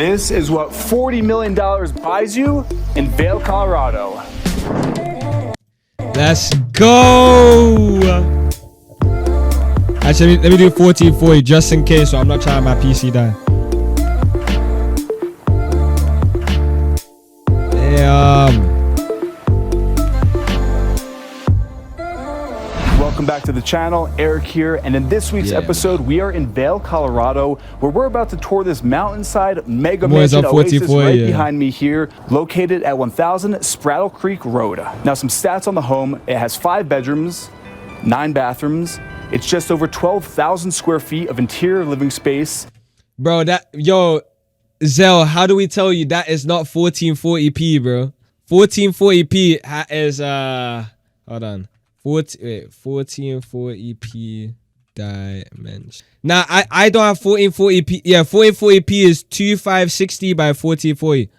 This is what $40 million buys you in Vail, Colorado. Let's go. Actually, let me do 1440 just in case, so I'm not trying my PC die. Damn. Welcome back to the channel, Eric here, and in this week's episode, we are in Vail, Colorado, where we're about to tour this mountainside mega mansion oasis right behind me here, located at 1000 Spraddle Creek Road. Now, some stats on the home: it has 5 bedrooms, 9 bathrooms. It's just over 12,000 square feet of interior living space. Bro, Zell, how do we tell you that is not 1440p, bro? 1440p is hold on. 1440p dimension. Now I don't have 1440p. Yeah, 1440p is 2560 by 1440.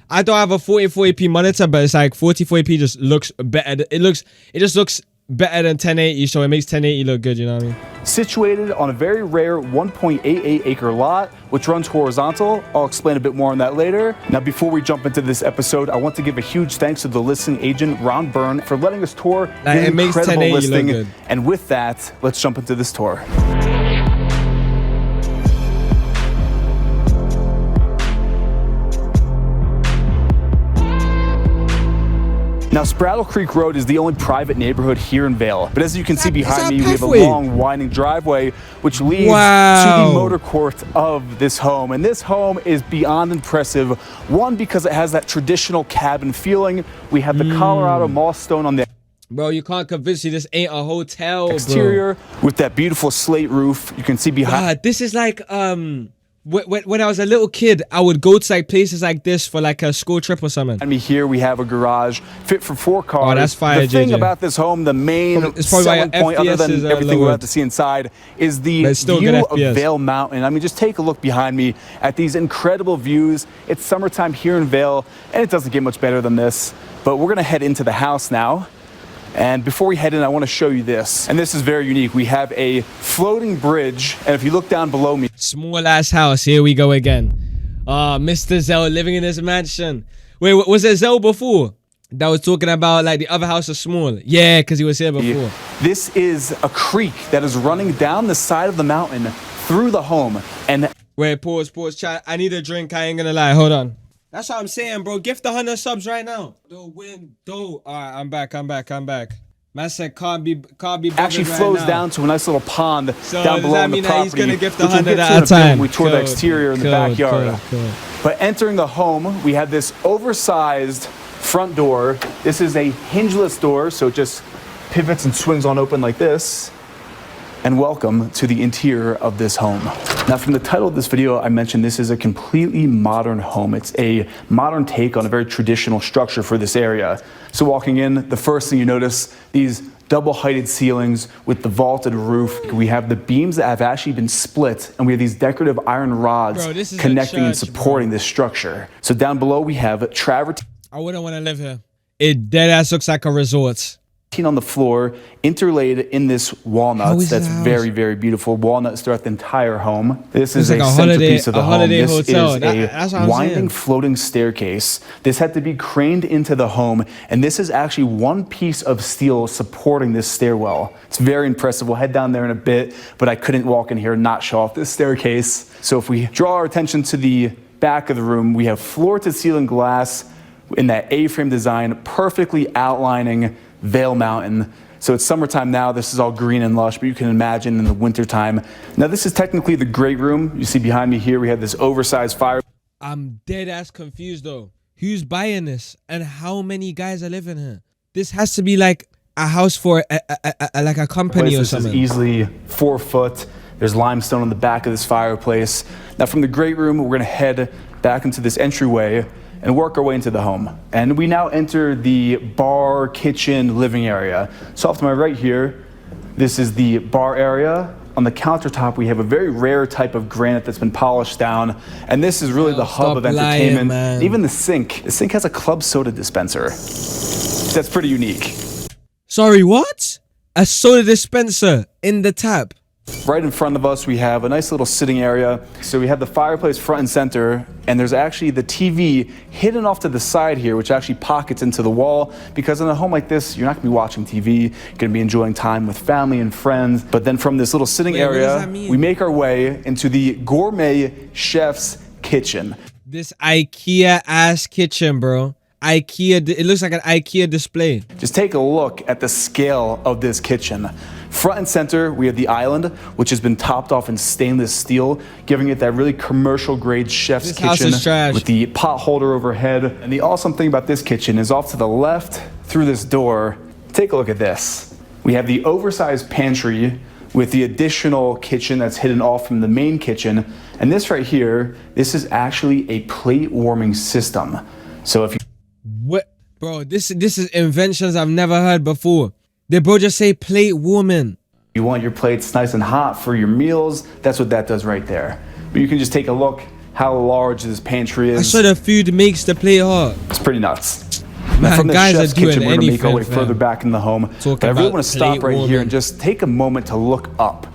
I don't have a 1440p monitor, but it's like 1440p just looks better. It just looks better than 1080, so it makes 1080 look good, you know what I mean? Situated on a very rare 1.88 acre lot, which runs horizontal. I'll explain a bit more on that later. Now, before we jump into this episode, I want to give a huge thanks to the listing agent, Ron Byrne, for letting us tour this incredible listing. And with that, let's jump into this tour. Now, Spraddle Creek Road is the only private neighborhood here in Vail. But as you can see behind me, we have a long, winding driveway, which leads to the motor court of this home. And this home is beyond impressive. One, because it has that traditional cabin feeling. We have the Colorado moss stone on the bro, you can't convince me this ain't a hotel, exterior, bro. With that beautiful slate roof. You can see behind. This is like, when I was a little kid, I would go to like places like this for like a school trip or something. And here we have a garage fit for 4 cars. Oh, that's fire, the thing about this home, the main selling point, other than everything we're about to see inside, is the view of Vail Mountain. I mean, just take a look behind me at these incredible views. It's summertime here in Vail, and it doesn't get much better than this. But we're gonna head into the house now. And before we head in, I want to show you this. And this is very unique. We have a floating bridge. And if you look down below me. Small ass house. Here we go again. Mr. Zell living in his mansion. Wait, was it Zell before? That was talking about like the other house is small. Yeah, because he was here before. This is a creek that is running down the side of the mountain through the home. And wait, pause, chat. I need a drink. I ain't gonna lie. Hold on. That's what I'm saying, bro. Gift 100 subs right now. The window. All right, I'm back. Man said can't be actually flows down to a nice little pond down below on the property. He's gonna gift 100 at a time. We tour the exterior in the backyard. But entering the home, we have this oversized front door. This is a hingeless door, so it just pivots and swings on open like this. And welcome to the interior of this home. Now, from the title of this video, I mentioned this is a completely modern home. It's a modern take on a very traditional structure for this area. So walking in, the first thing you notice, these double-heighted ceilings with the vaulted roof. We have the beams that have actually been split, and we have these decorative iron rods connecting and supporting this structure. So down below, we have travertine. I wouldn't want to live here. It deadass looks like a resort. On the floor, interlaid in this walnuts. That's very, very beautiful. Walnuts throughout the entire home. This is a centerpiece of the home. This is a winding floating staircase. This had to be craned into the home, and this is actually one piece of steel supporting this stairwell. It's very impressive. We'll head down there in a bit, but I couldn't walk in here and not show off this staircase. So if we draw our attention to the back of the room, we have floor-to-ceiling glass in that A-frame design, perfectly outlining Vail Mountain. So it's summertime now. This is all green and lush, but you can imagine in the wintertime. Now, this is technically the great room. You see behind me here, we have this oversized fire. I'm dead ass confused though. Who's buying this and how many guys are living here? This has to be like a house for like a company or something. This is easily 4 foot. There's limestone on the back of this fireplace. Now, from the great room, we're gonna head back into this entryway and work our way into the home. And we now enter the bar, kitchen, living area. So off to my right here, this is the bar area. On the countertop, we have a very rare type of granite that's been polished down. And this is really the hub of entertainment. Man. Even the sink has a club soda dispenser. That's pretty unique. Sorry, what? A soda dispenser in the tap. Right in front of us, we have a nice little sitting area. So we have the fireplace front and center, and there's actually the TV hidden off to the side here, which actually pockets into the wall, because in a home like this, you're not gonna be watching TV, you're gonna be enjoying time with family and friends. But then from this little sitting area, we make our way into the gourmet chef's kitchen. This IKEA ass kitchen, bro. IKEA, it looks like an IKEA display. Just take a look at the scale of this kitchen. Front and center, we have the island, which has been topped off in stainless steel, giving it that really commercial grade chef's kitchen with the pot holder overhead. And the awesome thing about this kitchen is off to the left through this door, take a look at this. We have the oversized pantry with the additional kitchen that's hidden off from the main kitchen. And this right here, this is actually a plate warming system. So if you... What? Bro, this is inventions I've never heard before. They bro just say plate warming. You want your plates nice and hot for your meals, that's what that does right there. But you can just take a look how large this pantry is. I saw the food makes the plate hot. It's pretty nuts. Man, from the guys chef's are doing kitchen, we're gonna make our way anything, further back in the home. But I really want to stop right here and just take a moment to look up.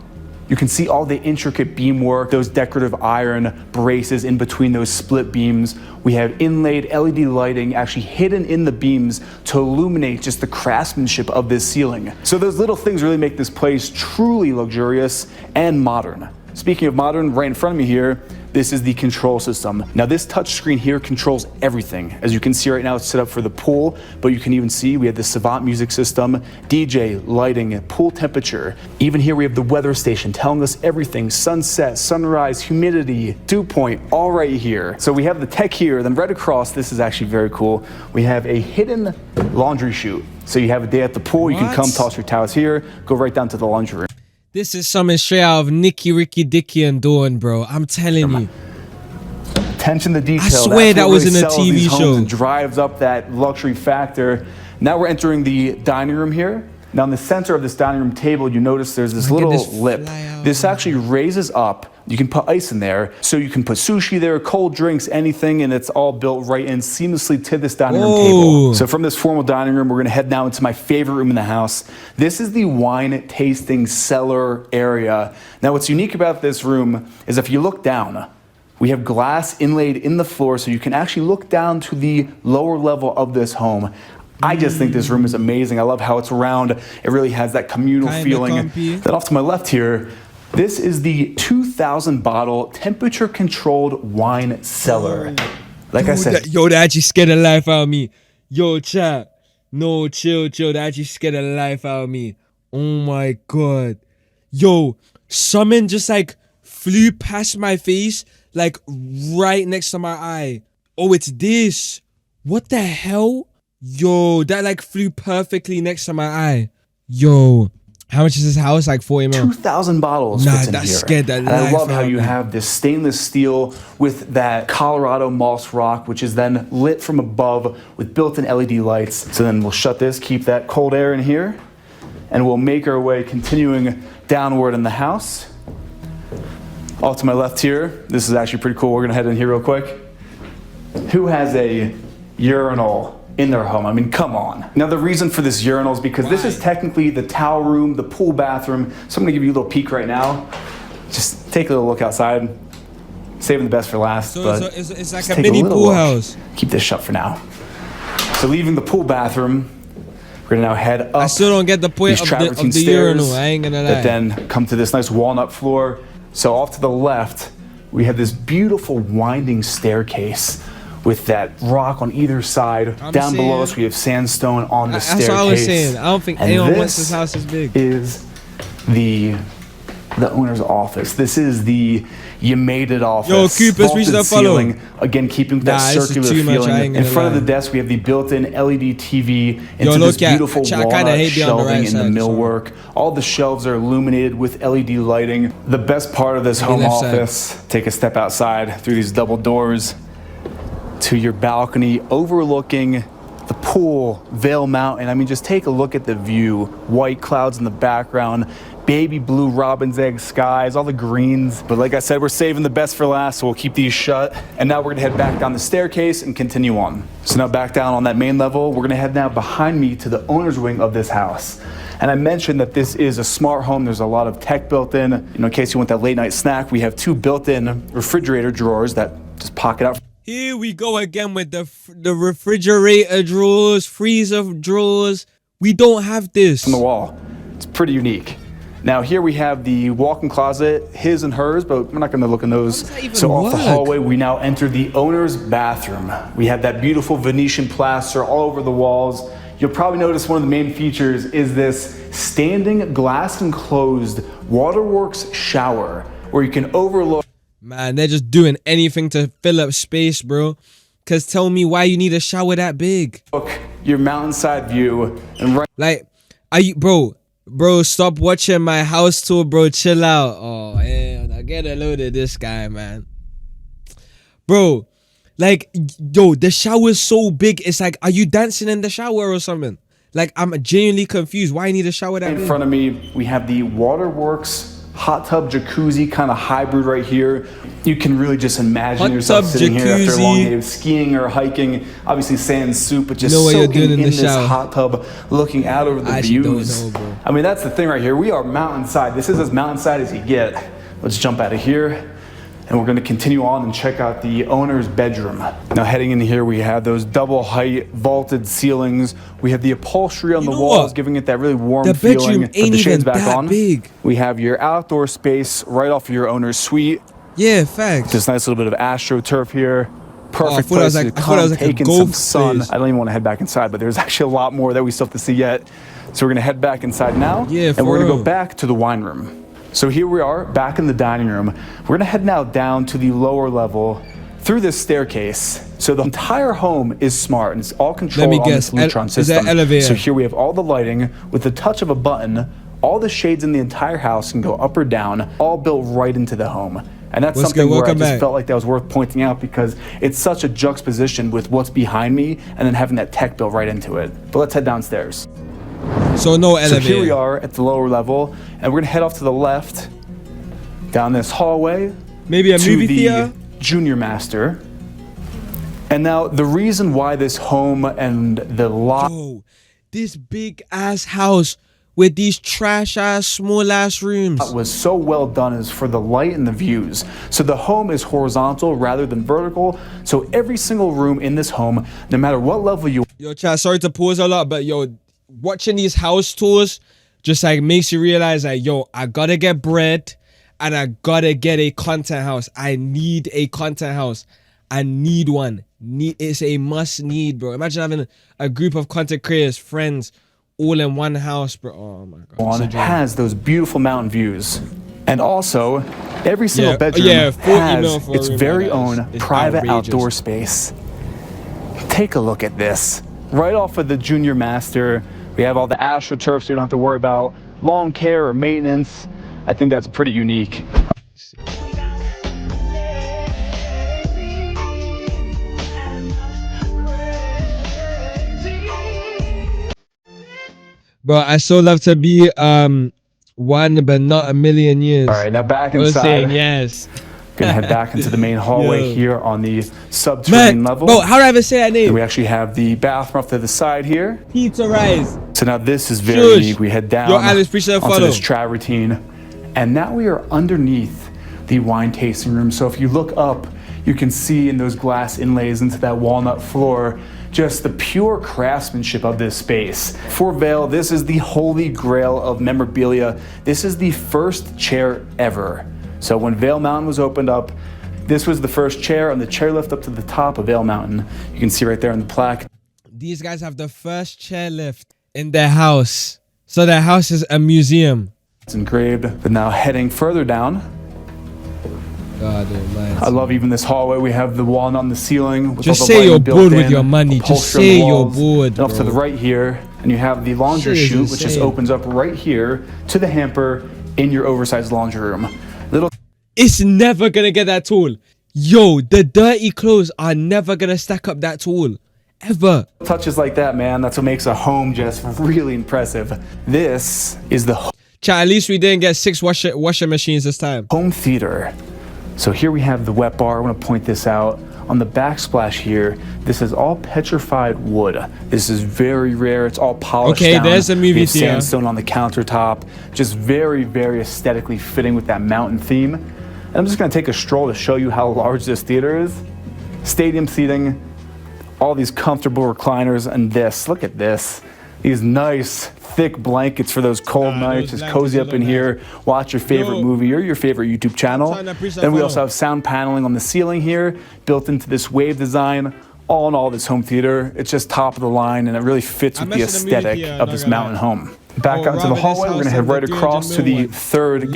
You can see all the intricate beam work, those decorative iron braces in between those split beams. We have inlaid LED lighting actually hidden in the beams to illuminate just the craftsmanship of this ceiling. So those little things really make this place truly luxurious and modern. Speaking of modern, right in front of me here, this is the control system. Now this touch screen here controls everything. As you can see right now, it's set up for the pool, but you can even see we have the Savant music system, DJ, lighting, pool temperature. Even here we have the weather station telling us everything, sunset, sunrise, humidity, dew point, all right here. So we have the tech here, then right across, this is actually very cool. We have a hidden laundry chute. So you have a day at the pool, you can come toss your towels here, go right down to the laundry room. This is something straight out of Nicky, Ricky, Dicky, and Dawn, bro. I'm telling you. Attention to detail. I swear that was in a TV show. And drives up that luxury factor. Now we're entering the dining room here. Now in the center of this dining room table, you notice there's this little lip. This actually raises up. You can put ice in there, so you can put sushi there, cold drinks, anything, and it's all built right in seamlessly to this dining room table. So from this formal dining room, we're gonna head now into my favorite room in the house. This is the wine tasting cellar area. Now what's unique about this room is if you look down, we have glass inlaid in the floor, so you can actually look down to the lower level of this home. I just think this room is amazing. I love how it's round. It really has that communal feeling. Then off to my left here, this is the 2,000 bottle temperature controlled wine cellar. Like I said. Yo, that actually scared the life out of me. Yo, chat. No, chill. That actually scared the life out of me. Oh my God. Yo, something just like flew past my face, like right next to my eye. Oh, it's this. What the hell? Yo, that like flew perfectly next to my eye. Yo, how much is this house? Like 40 mil? 2,000 bottles fits in here. Scared that and I love how you have this stainless steel with that Colorado moss rock, which is then lit from above with built-in LED lights. So then we'll shut this, keep that cold air in here, and we'll make our way continuing downward in the house. Off to my left here, this is actually pretty cool. We're gonna head in here real quick. Who has a urinal in their home? I mean, come on. Now the reason for this urinal is because this is technically the towel room, the pool bathroom. So I'm gonna give you a little peek right now. Just take a little look outside. Saving the best for last. So it's like a mini pool house. Keep this shut for now. So leaving the pool bathroom, we're gonna now head up. I still don't get the point of the urinal. I ain't gonna lie. That then come to this nice walnut floor. So off to the left, we have this beautiful winding staircase with that rock on either side. Down below us, we have sandstone on the staircase. That's what I was saying. I don't think anyone wants this house as big. Is the owner's office. This is the you made it office. Yo, Cooper's reached that follow. Again, keeping that circular feeling. In front of the desk, we have the built-in LED TV into this beautiful walnut shelving in the millwork. All the shelves are illuminated with LED lighting. The best part of this home office, take a step outside through these double doors to your balcony overlooking the pool, Vail Mountain. I mean, just take a look at the view. White clouds in the background, baby blue robin's egg skies, all the greens. But like I said, we're saving the best for last, so we'll keep these shut. And now we're gonna head back down the staircase and continue on. So now back down on that main level, we're gonna head now behind me to the owner's wing of this house. And I mentioned that this is a smart home. There's a lot of tech built in. In case you want that late night snack, we have 2 built-in refrigerator drawers that just pocket out. Here we go again with the refrigerator drawers, freezer drawers. We don't have this. On the wall. It's pretty unique. Now here we have the walk-in closet, his and hers, but we're not gonna look in those. So off the hallway, we now enter the owner's bathroom. We have that beautiful Venetian plaster all over the walls. You'll probably notice one of the main features is this standing glass enclosed waterworks shower where you can overlook. Man, they're just doing anything to fill up space, bro. Cause tell me why you need a shower that big. Look, your mountainside view and right. Like, are you, bro, stop watching my house tour, bro. Chill out. Oh, man, I get a load of this guy, man. Bro, like, yo, the shower's so big. It's like, are you dancing in the shower or something? Like, I'm genuinely confused. Why you need a shower that big? In front of me, we have the waterworks hot tub jacuzzi kind of hybrid right here. You can really just imagine yourself sitting here after a long day of skiing or hiking. Obviously sand soup, but just soaking in this hot tub, looking out over the views. I mean, that's the thing right here. We are mountainside. This is as mountainside as you get. Let's jump out of here. And we're gonna continue on and check out the owner's bedroom. Now heading in here, we have those double height vaulted ceilings. We have the upholstery on the walls, giving it that really warm feeling. Put the shades back on. We have your outdoor space right off of your owner's suite. Yeah, facts. This nice little bit of AstroTurf here. Perfect place to come, taking some sun. I don't even want to head back inside, but there's actually a lot more that we still have to see yet. So we're gonna head back inside now. Yeah, and we're gonna go back to the wine room. So here we are back in the dining room. We're gonna head now down to the lower level through this staircase. So the entire home is smart and it's all controlled on this Lutron system. Is that elevator? So here we have all the lighting with the touch of a button. All the shades in the entire house can go up or down, all built right into the home. And that's something where I just felt like that was worth pointing out because it's such a juxtaposition with what's behind me and then having that tech built right into it. But let's head downstairs. So no elevator. So here we are at the lower level, and we're gonna head off to the left, down this hallway. Maybe a movie theater? Junior master. And now the reason why this home and the lot. Yo, this big ass house with these trash ass small ass rooms was so well done is for the light and the views. So the home is horizontal rather than vertical. So every single room in this home, no matter what level you. Yo, chat, sorry to pause a lot, but yo, watching these house tours just like makes you realize like, yo, I gotta get bread and I gotta get a content house. I need a content house. I need one. It's a must need, bro. Imagine having a group of content creators, friends, all in one house, bro. Oh my god. It has those beautiful mountain views. And also, every single bedroom has its very own private outdoor space. Take a look at this. Right off of the Junior Master, we have all the AstroTurf, so you don't have to worry about lawn care or maintenance. I think that's pretty unique. Bro, I so love to be one, but not a million years. All right, now back inside. We're saying yes. Gonna head back into the main hallway here on the subterranean level. Bro, how do I ever say that name? And we actually have the bathroom off to the side here. Pizza Rxzz. So now this is very unique. We head down onto this travertine. And now we are underneath the wine tasting room. So if you look up, you can see in those glass inlays into that walnut floor, just the pure craftsmanship of this space. For Vail, this is the holy grail of memorabilia. This is the first chair ever. So when Vail Mountain was opened up, this was the first chair on the chairlift up to the top of Vail Mountain. You can see right there in the plaque. These guys have the first chairlift in their house. So their house is a museum. It's engraved, but now heading further down. God, I love even this hallway. We have the walnut on the ceiling. With just all the say you're bored with your money. Just say you're bored, bro. Up to the right here, and you have the laundry chute, which just opens up right here to the hamper in your oversized laundry room. It's never gonna get that tall. Yo, the dirty clothes are never gonna stack up that tall. ever. Touches like that, man. That's what makes a home just really impressive. This is the Chat, at least we didn't get 6 washing machines this time. home theater. So here we have the wet bar. I want to point this out. On the backsplash here, this is all petrified wood. This is very rare. It's all polished down. There's a movie theater. Sandstone on the countertop. Just very, very aesthetically fitting with that mountain theme. And I'm just going to take a stroll to show you how large this theater is. Stadium seating, all these comfortable recliners, and this. Look at this. These nice, thick blankets for those cold nights. Just cozy up in here, watch your favorite movie or your favorite YouTube channel. Then we also have sound paneling on the ceiling here, built into this wave design. All in all, this home theater, it's just top of the line, and it really fits with the aesthetic of this mountain home. Back out into the hallway, we're gonna head right across to the third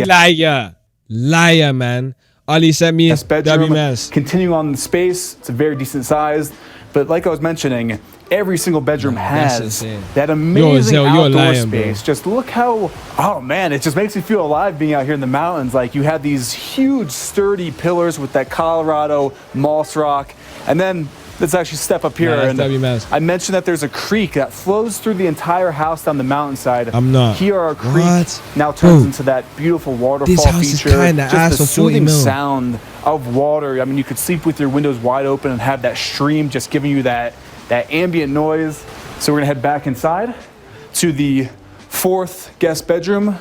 Liar, man. Ali sent me guest bedroom. WMS. Continuing on the space, it's a very decent size, but like I was mentioning, every single bedroom has that amazing outdoor space. Just look how, oh man, it just makes you feel alive being out here in the mountains. Like you have these huge sturdy pillars with that Colorado moss rock. And then let's actually step up here. And I mentioned that there's a creek that flows through the entire house down the mountainside. Here our creek now turns into that beautiful waterfall feature. Just the soothing sound of water. I mean, you could sleep with your windows wide open and have that stream just giving you that ambient noise. So we're gonna head back inside to the fourth guest bedroom.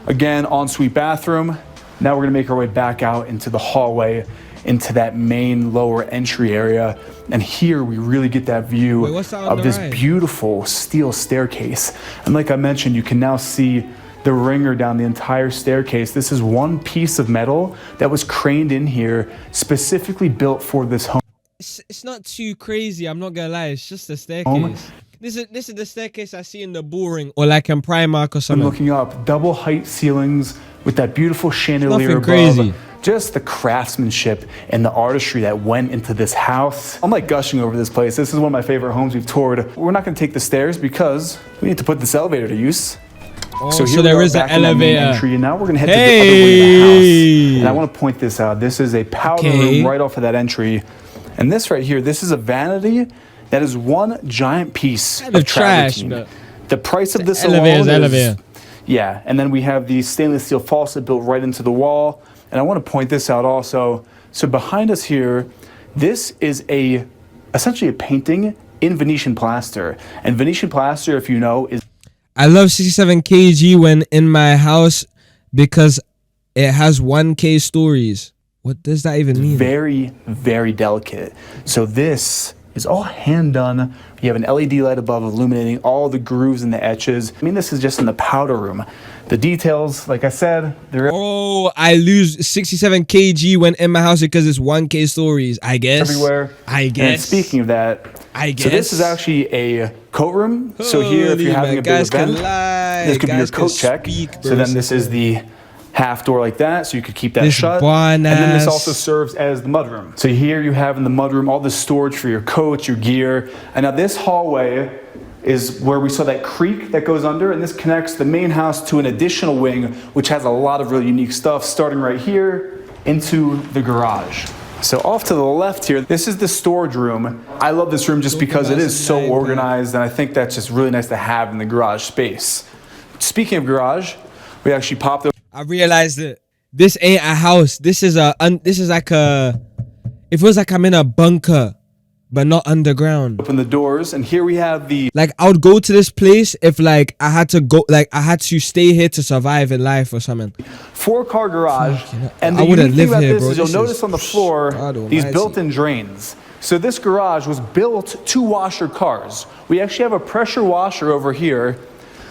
Again, ensuite bathroom. Now we're gonna make our way back out into the hallway, into that main lower entry area. And here we really get that view of this beautiful steel staircase. And like I mentioned, you can now see the ringer down the entire staircase. This is one piece of metal that was craned in here, specifically built for this home. It's not too crazy, I'm not gonna lie. It's just a staircase. This is the staircase I see in the Bullring or like in Primark or something. I'm looking up, double height ceilings with that beautiful chandelier above. Crazy. Just the craftsmanship and the artistry that went into this house. I'm like gushing over this place. This is one of my favorite homes we've toured. We're not gonna take the stairs because we need to put this elevator to use. So there is an elevator entry, and now we're gonna head to the other way of the house. And I want to point this out. This is a powder room right off of that entry. And this right here, this is a vanity that is one giant piece of travertine. The price of this alone is, yeah. And then we have the stainless steel faucet built right into the wall. And I want to point this out also. So behind us here, this is essentially a painting in Venetian plaster. And Venetian plaster, if you know, is... I love 67 kg when in my house because it has 1K stories. What does that even mean? Very, very delicate. So this is all hand done. You have an LED light above illuminating all the grooves and the etches. I mean, this is just in the powder room. The details, like I said, they're... Oh, I lose 67 kg when in my house because it's 1K stories, I guess. Everywhere. I guess. And speaking of that, so this is actually a coat room. So here, if you're having a big event, this could be your coat check. So then this is the half door like that, so you could keep that shut. And then this also serves as the mudroom. So here you have in the mudroom all the storage for your coats, your gear. And now this hallway is where we saw that creek that goes under, and this connects the main house to an additional wing, which has a lot of really unique stuff, starting right here into the garage. So off to the left here, this is the storage room. I love this room just because it is so organized, and I think that's just really nice to have in the garage space. Speaking of garage, we actually popped up. I realized that this ain't a house. This is like a, it feels like I'm in a bunker, but not underground. Open the doors, and here we have the... Like, I would go to this place if like I had to go, like I had to stay here to survive in life or something. 4-car garage, and the unique thing about this is you'll notice on the floor these built-in drains. So this garage was built to wash your cars. We actually have a pressure washer over here.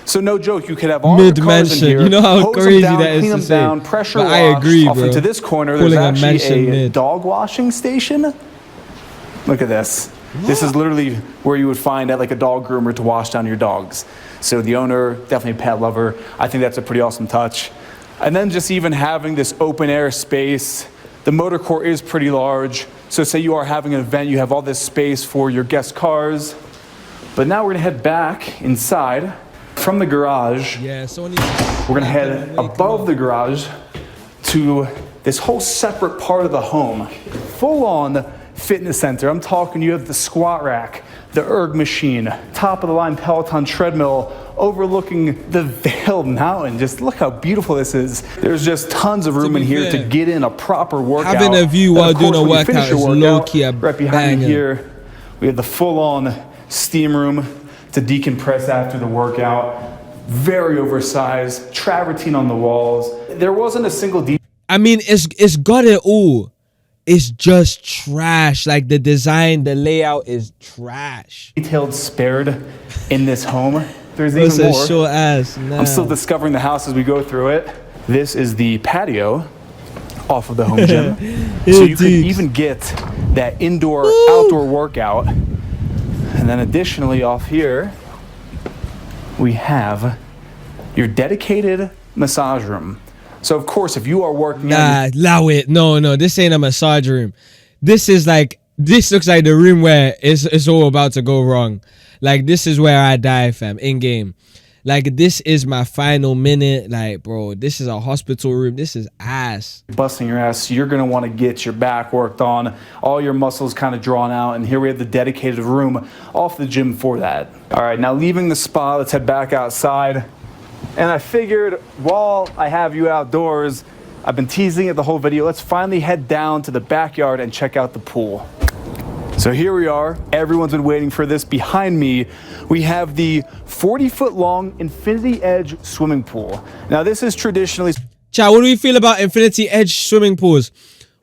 So no joke, you could have all your cars in here, you know how crazy down, that is clean them to down, say. pressure But wash. I agree, off bro. into this corner, there's actually a dog washing station. Look at this. What? This is literally where you would find at like a dog groomer to wash down your dogs. So the owner, definitely a pet lover. I think that's a pretty awesome touch. And then just even having this open air space, the motor court is pretty large. So say you are having an event, you have all this space for your guest cars. But now we're gonna head back inside. From the garage, we're gonna head above the garage to this whole separate part of the home. Full on fitness center. I'm talking you have the squat rack, the erg machine, top of the line Peloton treadmill, overlooking the Veiled Mountain. Just look how beautiful this is. There's just tons of room in here to get in a proper workout. Having a view while doing a workout is low-key a right behind me here, we have the full-on steam room to decompress after the workout. Very oversized, travertine on the walls. There wasn't a single I mean, it's got it all. It's just trash. Like the design, the layout is trash. Detailed spared in this home. There's even more. Short ass. Nah. I'm still discovering the house as we go through it. This is the patio off of the home gym. So you can even get that indoor-outdoor workout. And then additionally off here, we have your dedicated massage room. So of course, if you are working allow it. No, this ain't a massage room. This looks like the room where it's all about to go wrong. Like, this is where I die, fam, in game. Like, this is my final minute. Like, bro, this is a hospital room. This is ass. Busting your ass, so you're gonna wanna get your back worked on, all your muscles kind of drawn out, and here we have the dedicated room off the gym for that. All right, now leaving the spa, let's head back outside. And I figured, while I have you outdoors, I've been teasing it the whole video, let's finally head down to the backyard and check out the pool. So here we are. Everyone's been waiting for this. Behind me, we have the 40-foot long Infinity Edge swimming pool. Now, this is traditionally... Chat, what do we feel about Infinity Edge swimming pools?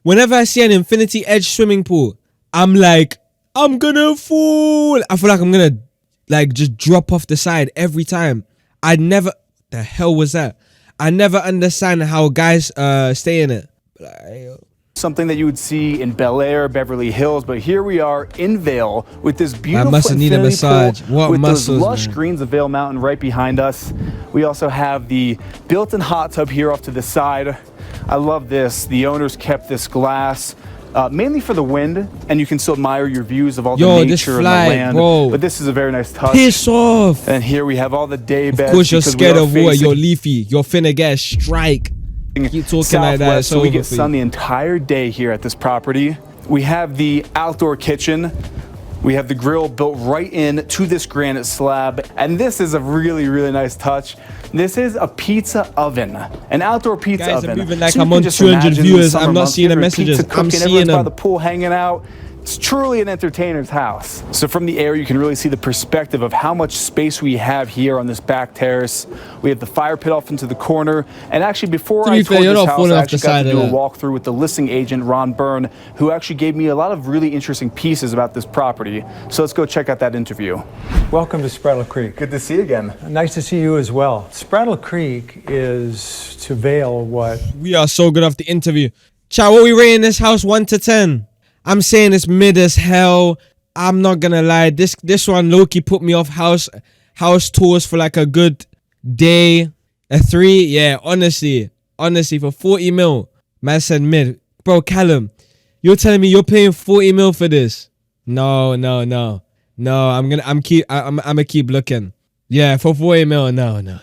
Whenever I see an Infinity Edge swimming pool, I'm like, I'm gonna fall. I feel like I'm gonna, like, just drop off the side every time. The hell was that? I never understand how guys stay in it. Something that you would see in Bel Air, Beverly Hills, but here we are in Vail with this beautiful need a massage. Pool with those lush greens of Vail Mountain right behind us. We also have the built-in hot tub here off to the side. I love this. The owners kept this glass mainly for the wind, and you can still admire your views of all the nature and the land. Bro. But this is a very nice touch. Piss off. And here we have all the day beds. Of course, you're scared of water. You're leafy. You're finna get a strike. Keep talking like that. So we get sun the entire day here at this property. We have the outdoor kitchen. We have the grill built right in to this granite slab. And this is a really, really nice touch. This is a pizza oven, an outdoor pizza oven. Guys are moving like I'm on 200 viewers. I'm not seeing the messages. I'm seeing them. By the pool hanging out. It's truly an entertainer's house. So from the air, you can really see the perspective of how much space we have here on this back terrace. We have the fire pit off into the corner. And actually, before I toured this house, I actually got to do a walkthrough with the listing agent, Ron Byrne, who actually gave me a lot of really interesting pieces about this property. So let's go check out that interview. Welcome to Spraddle Creek. Good to see you again. Nice to see you as well. Spraddle Creek is to Vail what... We are so good off the interview. Chat, what we rating this house 1 to 10? I'm saying it's mid as hell. I'm not gonna lie. This one low-key put me off house tours for like a good day. A 3, yeah, honestly, for 40 mil. Man said mid. Bro, Callum, you're telling me you're paying 40 mil for this? No. I'm gonna keep looking. Yeah, for 40 mil, no.